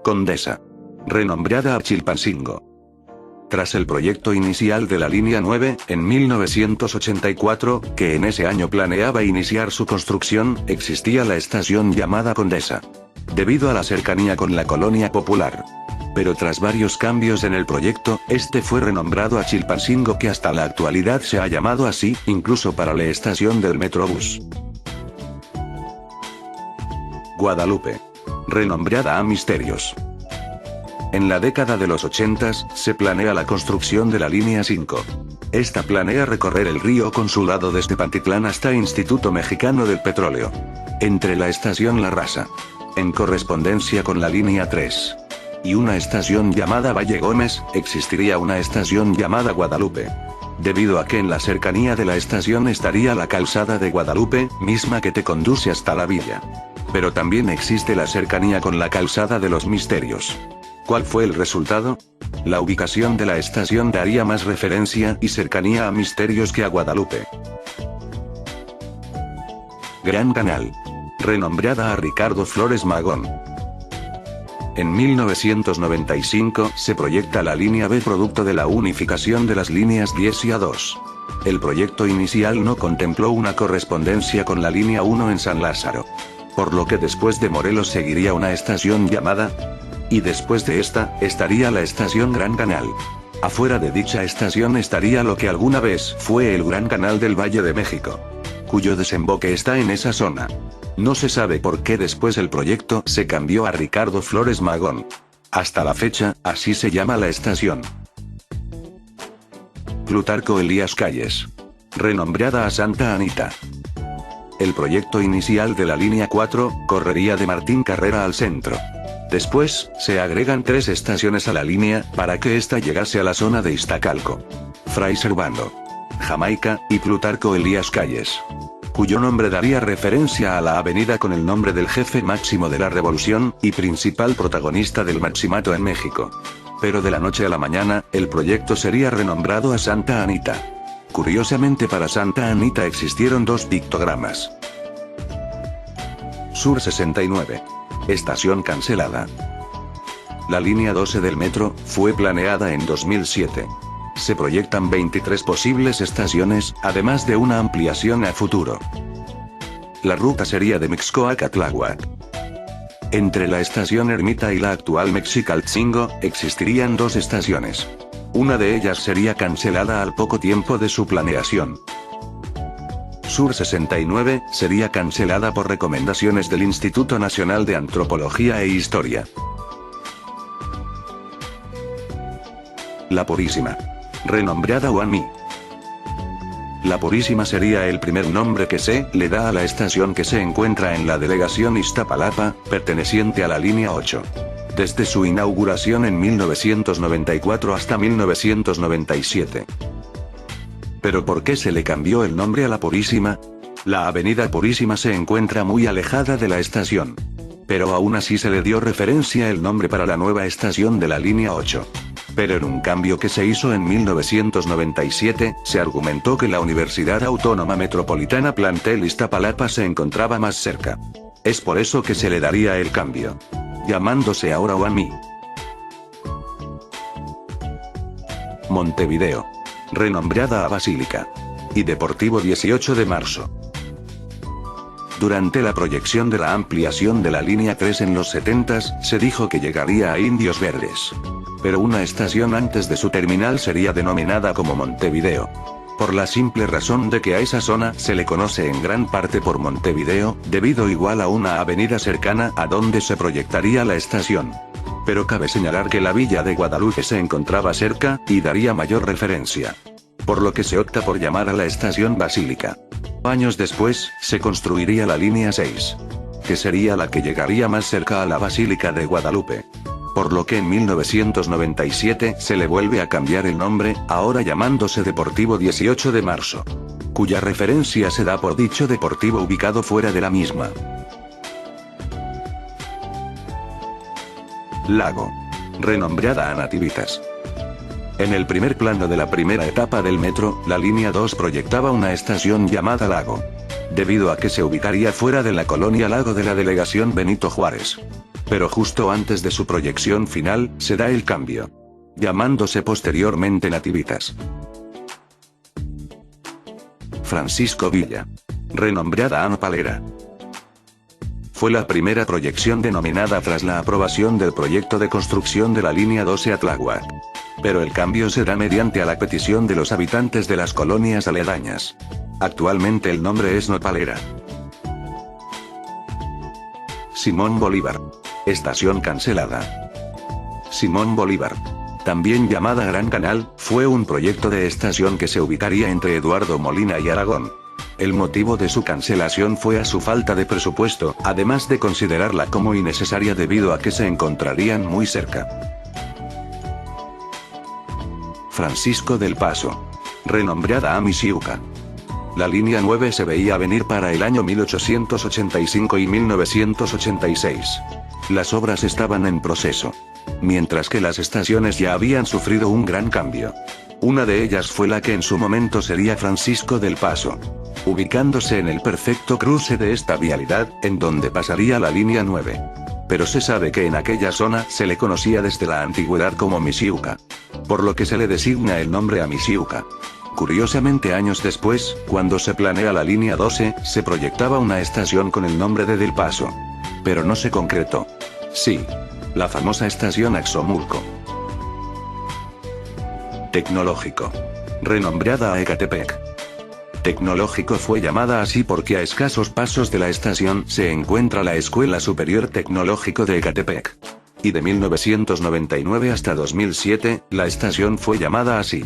Condesa. Renombrada a Chilpancingo. Tras el proyecto inicial de la línea 9, en 1984, que en ese año planeaba iniciar su construcción, existía la estación llamada Condesa, debido a la cercanía con la colonia popular. Pero tras varios cambios en el proyecto, este fue renombrado a Chilpancingo, que hasta la actualidad se ha llamado así, incluso para la estación del Metrobús. Guadalupe. Renombrada a Misterios. En la década de los 80, se planea la construcción de la línea 5. Esta planea recorrer el río Consulado desde Pantitlán hasta Instituto Mexicano del Petróleo, entre la estación La Raza, en correspondencia con la línea 3, y una estación llamada Valle Gómez, existiría una estación llamada Guadalupe, debido a que en la cercanía de la estación estaría la calzada de Guadalupe, misma que te conduce hasta la villa. Pero también existe la cercanía con la calzada de los Misterios. ¿Cuál fue el resultado? La ubicación de la estación daría más referencia y cercanía a Misterios que a Guadalupe. Gran Canal. Renombrada a Ricardo Flores Magón. En 1995, se proyecta la línea B, producto de la unificación de las líneas 10 y A2. El proyecto inicial no contempló una correspondencia con la línea 1 en San Lázaro, por lo que después de Morelos seguiría una estación llamada, y después de esta, estaría la estación Gran Canal. Afuera de dicha estación estaría lo que alguna vez fue el Gran Canal del Valle de México, cuyo desemboque está en esa zona. No se sabe por qué después el proyecto se cambió a Ricardo Flores Magón. Hasta la fecha, así se llama la estación. Plutarco Elías Calles. Renombrada a Santa Anita. El proyecto inicial de la línea 4, correría de Martín Carrera al centro. Después, se agregan 3 estaciones a la línea, para que ésta llegase a la zona de Iztacalco, Fray Servando, Jamaica, y Plutarco Elías Calles, cuyo nombre daría referencia a la avenida con el nombre del jefe máximo de la revolución, y principal protagonista del maximato en México. Pero de la noche a la mañana, el proyecto sería renombrado a Santa Anita. Curiosamente, para Santa Anita existieron 2 pictogramas. Sur 69. Estación cancelada. La línea 12 del metro fue planeada en 2007. Se proyectan 23 posibles estaciones, además de una ampliación a futuro. La ruta sería de Mixcoac a Tláhuac. Entre la estación Ermita y la actual Mexicaltzingo, existirían 2 estaciones. Una de ellas sería cancelada al poco tiempo de su planeación. Sur 69, sería cancelada por recomendaciones del Instituto Nacional de Antropología e Historia. La Purísima. Renombrada Uami. La Purísima sería el primer nombre que se le da a la estación que se encuentra en la delegación Iztapalapa, perteneciente a la línea 8. Desde su inauguración en 1994 hasta 1997. ¿Pero por qué se le cambió el nombre a La Purísima? La avenida Purísima se encuentra muy alejada de la estación. Pero aún así se le dio referencia el nombre para la nueva estación de la línea 8. Pero en un cambio que se hizo en 1997, se argumentó que la Universidad Autónoma Metropolitana Plantel Iztapalapa se encontraba más cerca. Es por eso que se le daría el cambio, llamándose ahora UAMI. Montevideo. Renombrada a Basílica. Y Deportivo 18 de marzo. Durante la proyección de la ampliación de la línea 3 en los 70s, se dijo que llegaría a Indios Verdes. Pero una estación antes de su terminal sería denominada como Montevideo. Por la simple razón de que a esa zona se le conoce en gran parte por Montevideo, debido igual a una avenida cercana a donde se proyectaría la estación. Pero cabe señalar que la villa de Guadalupe se encontraba cerca, y daría mayor referencia. Por lo que se opta por llamar a la estación Basílica. Años después, se construiría la línea 6, que sería la que llegaría más cerca a la Basílica de Guadalupe. Por lo que en 1997 se le vuelve a cambiar el nombre, ahora llamándose Deportivo 18 de marzo. Cuya referencia se da por dicho deportivo ubicado fuera de la misma. Lago. Renombrada a Nativitas. En el primer plano de la primera etapa del metro, la línea 2 proyectaba una estación llamada Lago, debido a que se ubicaría fuera de la colonia Lago de la delegación Benito Juárez. Pero justo antes de su proyección final, se da el cambio, llamándose posteriormente Nativitas. Francisco Villa. Renombrada Nopalera. Fue la primera proyección denominada tras la aprobación del proyecto de construcción de la línea 12 a Tláhuac. Pero el cambio se da mediante a la petición de los habitantes de las colonias aledañas. Actualmente el nombre es Nopalera. Simón Bolívar. Estación cancelada. Simón Bolívar, también llamada Gran Canal, fue un proyecto de estación que se ubicaría entre Eduardo Molina y Aragón. El motivo de su cancelación fue a su falta de presupuesto, además de considerarla como innecesaria debido a que se encontrarían muy cerca. Francisco del Paso. Renombrada Amisiuca. La línea 9 se veía venir para el año 1885 y 1986. Las obras estaban en proceso, mientras que las estaciones ya habían sufrido un gran cambio. Una de ellas fue la que en su momento sería Francisco del Paso, ubicándose en el perfecto cruce de esta vialidad, en donde pasaría la línea 9. Pero se sabe que en aquella zona se le conocía desde la antigüedad como Misiuca, por lo que se le designa el nombre a Misiuca. Curiosamente, años después, cuando se planea la línea 12, se proyectaba una estación con el nombre de Del Paso. Pero no se concretó. Sí, la famosa estación Axomulco. Tecnológico. Renombrada a Ecatepec. Tecnológico fue llamada así porque a escasos pasos de la estación se encuentra la Escuela Superior Tecnológico de Ecatepec. Y de 1999 hasta 2007, la estación fue llamada así.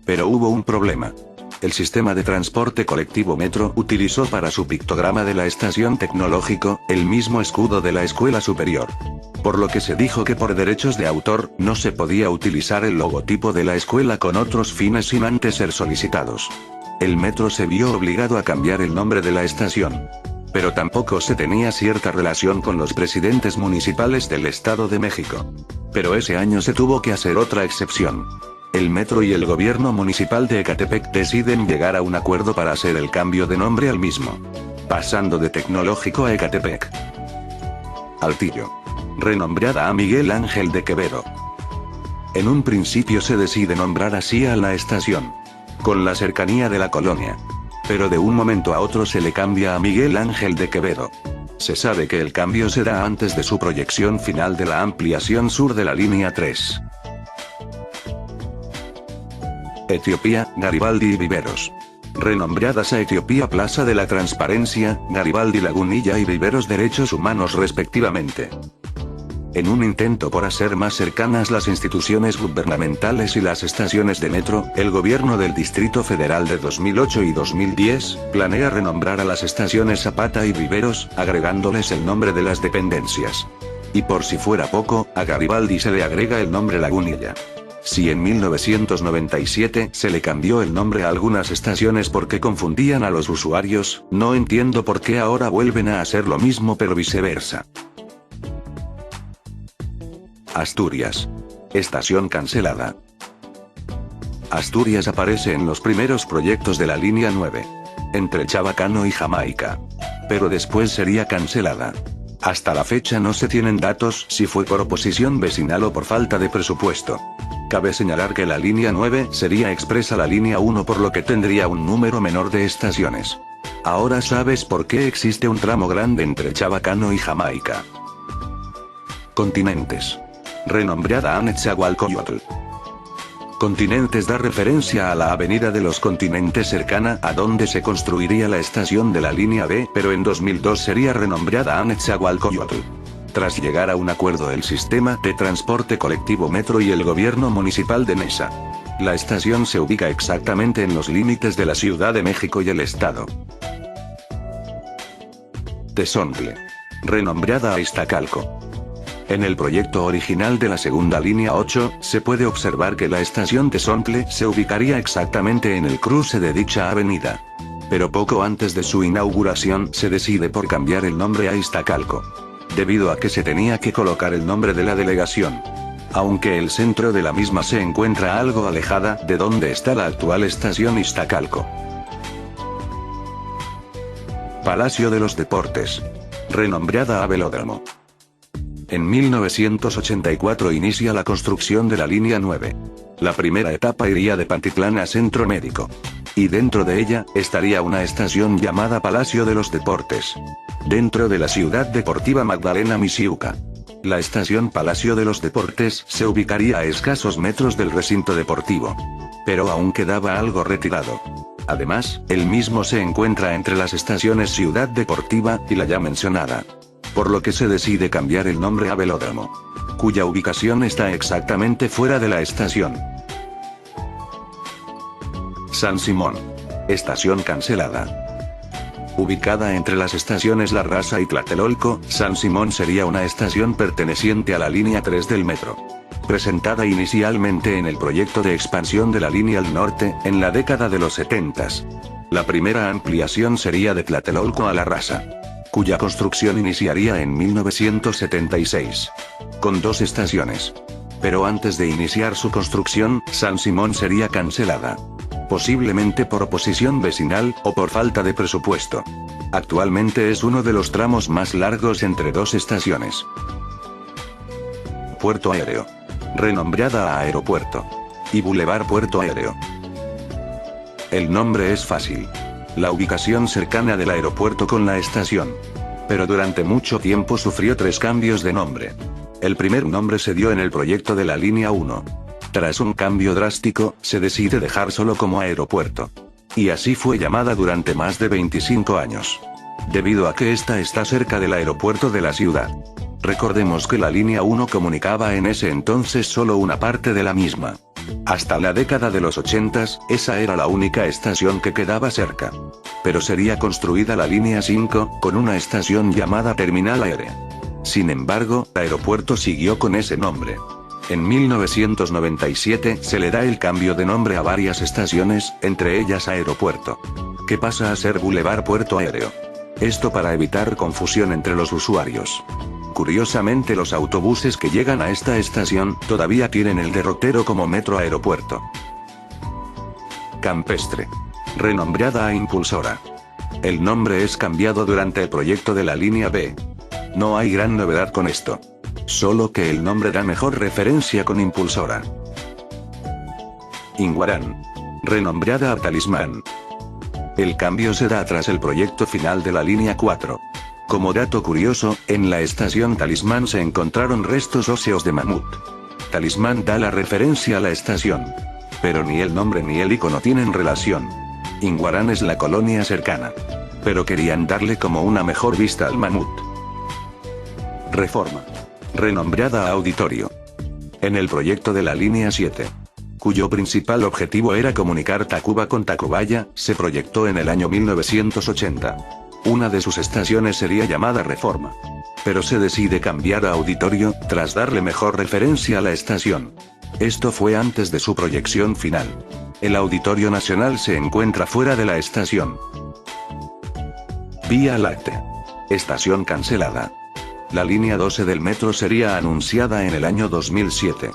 Pero hubo un problema. El sistema de transporte colectivo Metro utilizó para su pictograma de la estación Tecnológico, el mismo escudo de la Escuela Superior. Por lo que se dijo que por derechos de autor, no se podía utilizar el logotipo de la escuela con otros fines sin antes ser solicitados. El Metro se vio obligado a cambiar el nombre de la estación. Pero tampoco se tenía cierta relación con los presidentes municipales del Estado de México. Pero ese año se tuvo que hacer otra excepción. El Metro y el gobierno municipal de Ecatepec deciden llegar a un acuerdo para hacer el cambio de nombre al mismo, pasando de Tecnológico a Ecatepec. Altillo. Renombrada a Miguel Ángel de Quevedo. En un principio se decide nombrar así a la estación, con la cercanía de la colonia. Pero de un momento a otro se le cambia a Miguel Ángel de Quevedo. Se sabe que el cambio se da antes de su proyección final de la ampliación sur de la línea 3. Etiopía, Garibaldi y Viveros. Renombradas a Etiopía Plaza de la Transparencia, Garibaldi Lagunilla y Viveros Derechos Humanos respectivamente. En un intento por hacer más cercanas las instituciones gubernamentales y las estaciones de metro, el gobierno del Distrito Federal de 2008 y 2010, planea renombrar a las estaciones Zapata y Viveros, agregándoles el nombre de las dependencias. Y por si fuera poco, a Garibaldi se le agrega el nombre Lagunilla. Si en 1997 se le cambió el nombre a algunas estaciones porque confundían a los usuarios, no entiendo por qué ahora vuelven a hacer lo mismo pero viceversa. Asturias. Estación cancelada. Asturias aparece en los primeros proyectos de la línea 9, entre Chabacano y Jamaica. Pero después sería cancelada. Hasta la fecha no se tienen datos si fue por oposición vecinal o por falta de presupuesto. Cabe señalar que la línea 9 sería expresa la línea 1 por lo que tendría un número menor de estaciones. Ahora sabes por qué existe un tramo grande entre Chabacano y Jamaica. Continentes. Renombrada a Netzahualcoyotl. Continentes da referencia a la Avenida de los Continentes cercana a donde se construiría la estación de la línea B, pero en 2002 sería renombrada a Netzahualcoyotl. Tras llegar a un acuerdo el sistema de transporte colectivo Metro y el gobierno municipal de Nesa. La estación se ubica exactamente en los límites de la Ciudad de México y el estado. Tezontle. Renombrada a Iztacalco. En el proyecto original de la segunda línea 8, se puede observar que la estación Tezontle se ubicaría exactamente en el cruce de dicha avenida. Pero poco antes de su inauguración se decide por cambiar el nombre a Iztacalco, debido a que se tenía que colocar el nombre de la delegación. Aunque el centro de la misma se encuentra algo alejada de donde está la actual estación Iztacalco. Palacio de los Deportes. Renombrada a Velódromo. En 1984 inicia la construcción de la línea 9. La primera etapa iría de Pantitlán a Centro Médico. Y dentro de ella, estaría una estación llamada Palacio de los Deportes. Dentro de la ciudad deportiva Magdalena Mixhiuca. La estación Palacio de los Deportes se ubicaría a escasos metros del recinto deportivo. Pero aún quedaba algo retirado. Además, el mismo se encuentra entre las estaciones Ciudad Deportiva y la ya mencionada. Por lo que se decide cambiar el nombre a Velódromo. Cuya ubicación está exactamente fuera de la estación. San Simón. Estación cancelada. Ubicada entre las estaciones La Raza y Tlatelolco, San Simón sería una estación perteneciente a la línea 3 del metro. Presentada inicialmente en el proyecto de expansión de la línea al norte, en la década de los 70s. La primera ampliación sería de Tlatelolco a La Raza, cuya construcción iniciaría en 1976. Con 2 estaciones. Pero antes de iniciar su construcción, San Simón sería cancelada. Posiblemente por oposición vecinal, o por falta de presupuesto. Actualmente es uno de los tramos más largos entre 2 estaciones. Puerto Aéreo. Renombrada a Aeropuerto. Y Boulevard Puerto Aéreo. El nombre es fácil. La ubicación cercana del aeropuerto con la estación. Pero durante mucho tiempo sufrió 3 cambios de nombre. El primer nombre se dio en el proyecto de la línea 1. Tras un cambio drástico, se decide dejar solo como aeropuerto. Y así fue llamada durante más de 25 años. Debido a que esta está cerca del aeropuerto de la ciudad. Recordemos que la línea 1 comunicaba en ese entonces solo una parte de la misma. Hasta la década de los 80s, esa era la única estación que quedaba cerca. Pero sería construida la línea 5, con una estación llamada Terminal Aérea. Sin embargo, el aeropuerto siguió con ese nombre. En 1997 se le da el cambio de nombre a varias estaciones, entre ellas Aeropuerto. Que pasa a ser Boulevard Puerto Aéreo. Esto para evitar confusión entre los usuarios. Curiosamente los autobuses que llegan a esta estación, todavía tienen el derrotero como Metro Aeropuerto. Campestre. Renombrada a Impulsora. El nombre es cambiado durante el proyecto de la línea B. No hay gran novedad con esto. Solo que el nombre da mejor referencia con Impulsora. Inguarán. Renombrada a Talismán. El cambio se da tras el proyecto final de la línea 4. Como dato curioso, en la estación Talismán se encontraron restos óseos de mamut. Talismán da la referencia a la estación. Pero ni el nombre ni el icono tienen relación. Inguarán es la colonia cercana. Pero querían darle como una mejor vista al mamut. Reforma. Renombrada a Auditorio. En el proyecto de la línea 7. Cuyo principal objetivo era comunicar Tacuba con Tacubaya, se proyectó en el año 1980. Una de sus estaciones sería llamada Reforma. Pero se decide cambiar a Auditorio, tras darle mejor referencia a la estación. Esto fue antes de su proyección final. El Auditorio Nacional se encuentra fuera de la estación. Vía Láctea. Estación cancelada. La línea 12 del metro sería anunciada en el año 2007.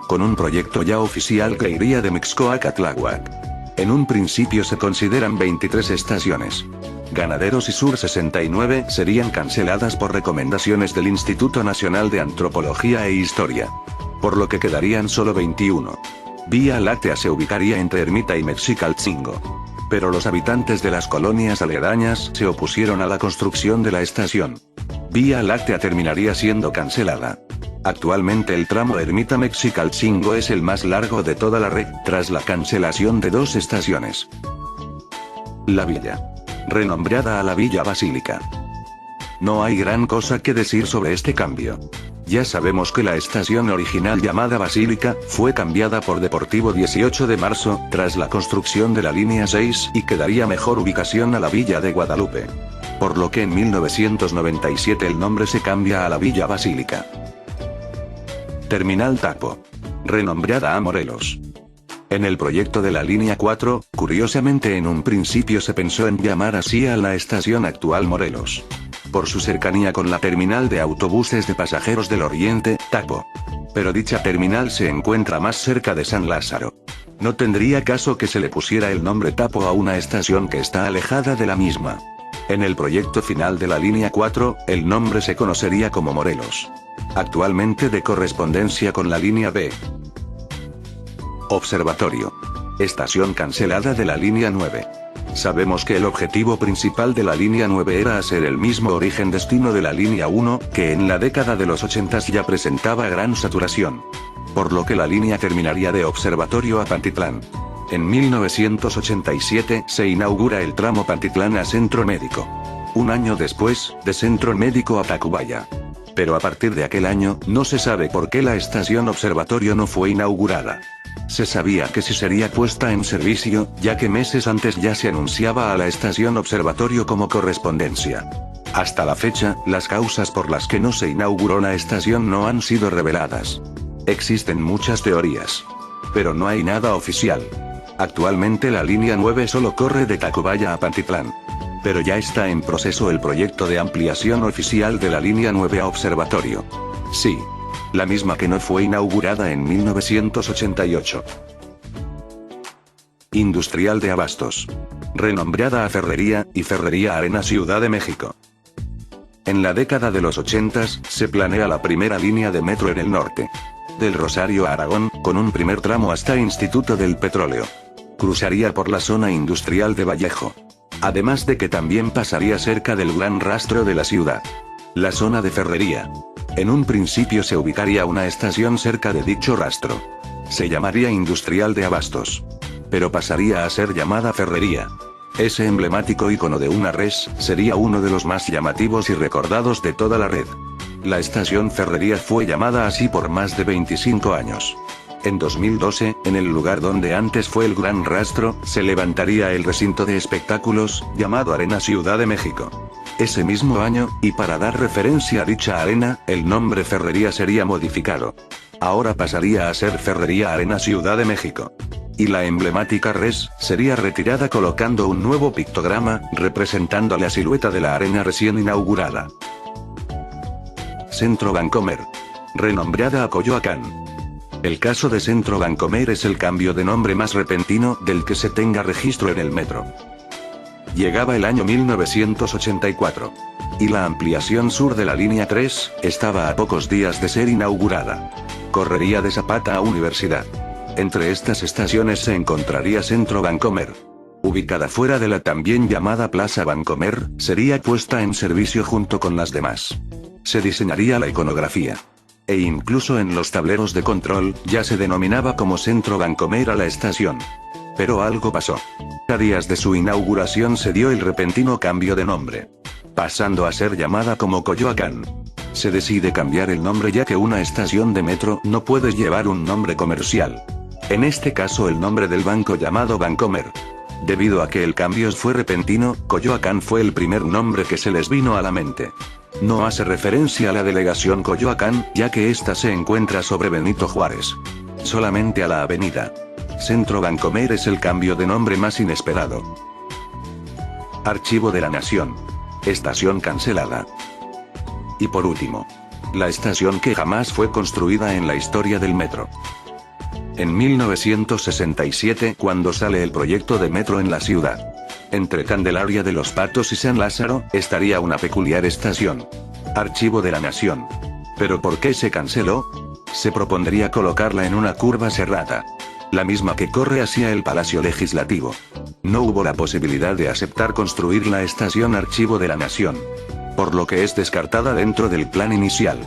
Con un proyecto ya oficial que iría de Mixcoac a Tláhuac. En un principio se consideran 23 estaciones. Ganaderos y Sur 69 serían canceladas por recomendaciones del Instituto Nacional de Antropología e Historia. Por lo que quedarían solo 21. Vía Láctea se ubicaría entre Ermita y Mexicalcingo. Pero los habitantes de las colonias aledañas se opusieron a la construcción de la estación. Vía Láctea terminaría siendo cancelada. Actualmente el tramo Ermita-Mexicalcingo es el más largo de toda la red, tras la cancelación de 2 estaciones. La Villa. Renombrada a la Villa Basílica. No hay gran cosa que decir sobre este cambio. Ya sabemos que la estación original llamada Basílica, fue cambiada por Deportivo 18 de marzo, tras la construcción de la línea 6, y quedaría mejor ubicación a la Villa de Guadalupe. Por lo que en 1997 el nombre se cambia a la Villa Basílica. Terminal Tapo. Renombrada a Morelos. En el proyecto de la línea 4, curiosamente en un principio se pensó en llamar así a la estación actual Morelos. Por su cercanía con la terminal de autobuses de pasajeros del Oriente, Tapo. Pero dicha terminal se encuentra más cerca de San Lázaro. No tendría caso que se le pusiera el nombre Tapo a una estación que está alejada de la misma. En el proyecto final de la línea 4, el nombre se conocería como Morelos. Actualmente de correspondencia con la línea B. Observatorio. Estación cancelada de la línea 9. Sabemos que el objetivo principal de la línea 9 era hacer el mismo origen-destino de la línea 1, que en la década de los 80 ya presentaba gran saturación. Por lo que la línea terminaría de Observatorio a Pantitlán. En 1987 se inaugura el tramo Pantitlán a Centro Médico. Un año después, de Centro Médico a Tacubaya. Pero a partir de aquel año, no se sabe por qué la estación Observatorio no fue inaugurada. Se sabía que sí sería puesta en servicio, ya que meses antes ya se anunciaba a la estación Observatorio como correspondencia. Hasta la fecha, las causas por las que no se inauguró la estación no han sido reveladas. Existen muchas teorías. Pero no hay nada oficial. Actualmente la línea 9 solo corre de Tacubaya a Pantitlán. Pero ya está en proceso el proyecto de ampliación oficial de la línea 9 a Observatorio. Sí. La misma que no fue inaugurada en 1988. Industrial de Abastos. Renombrada a Ferrería, y Ferrería Arena Ciudad de México. En la década de los 80, se planea la primera línea de metro en el norte. Del Rosario a Aragón, con un primer tramo hasta Instituto del Petróleo. Cruzaría por la zona industrial de Vallejo. Además de que también pasaría cerca del Gran Rastro de la ciudad. La zona de Ferrería. En un principio se ubicaría una estación cerca de dicho rastro. Se llamaría Industrial de Abastos. Pero pasaría a ser llamada Ferrería. Ese emblemático icono de una res, sería uno de los más llamativos y recordados de toda la red. La estación Ferrería fue llamada así por más de 25 años. En 2012, en el lugar donde antes fue el Gran Rastro, se levantaría el recinto de espectáculos, llamado Arena Ciudad de México. Ese mismo año, y para dar referencia a dicha arena, el nombre Ferrería sería modificado. Ahora pasaría a ser Ferrería Arena Ciudad de México. Y la emblemática res, sería retirada colocando un nuevo pictograma, representando la silueta de la arena recién inaugurada. Centro Vancomer. Renombrada a Coyoacán. El caso de Centro Vancomer es el cambio de nombre más repentino del que se tenga registro en el metro. Llegaba el año 1984. Y la ampliación sur de la línea 3, estaba a pocos días de ser inaugurada. Correría de Zapata a Universidad. Entre estas estaciones se encontraría Centro Vancomer. Ubicada fuera de la también llamada Plaza Vancomer, sería puesta en servicio junto con las demás. Se diseñaría la iconografía. E incluso en los tableros de control, ya se denominaba como Centro Vancomer a la estación. Pero algo pasó. A días de su inauguración se dio el repentino cambio de nombre. Pasando a ser llamada como Coyoacán. Se decide cambiar el nombre ya que una estación de metro no puede llevar un nombre comercial. En este caso el nombre del banco llamado Vancomer. Debido a que el cambio fue repentino, Coyoacán fue el primer nombre que se les vino a la mente. No hace referencia a la delegación Coyoacán, ya que ésta se encuentra sobre Benito Juárez. Solamente a la avenida. Centro Vancomer es el cambio de nombre más inesperado. Archivo de la Nación. Estación cancelada. Y por último. La estación que jamás fue construida en la historia del metro. En 1967, cuando sale el proyecto de metro en la ciudad. Entre Candelaria de los Patos y San Lázaro, estaría una peculiar estación. Archivo de la Nación. ¿Pero por qué se canceló? Se propondría colocarla en una curva cerrada. La misma que corre hacia el Palacio Legislativo. No hubo la posibilidad de aceptar construir la estación Archivo de la Nación. Por lo que es descartada dentro del plan inicial.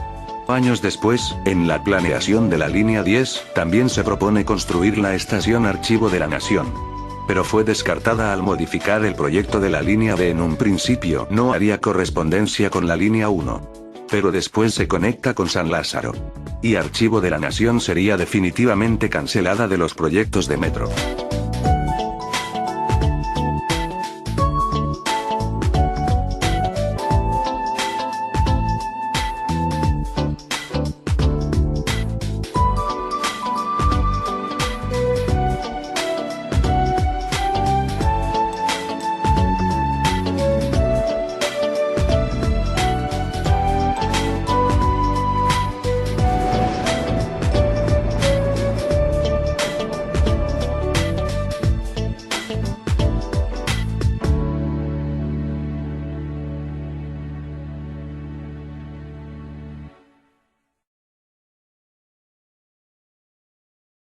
Años después, en la planeación de la línea 10, también se propone construir la estación Archivo de la Nación. Pero fue descartada al modificar el proyecto de la línea B. En un principio no haría correspondencia con la línea 1. Pero después se conecta con San Lázaro. Y Archivo de la Nación sería definitivamente cancelada de los proyectos de metro.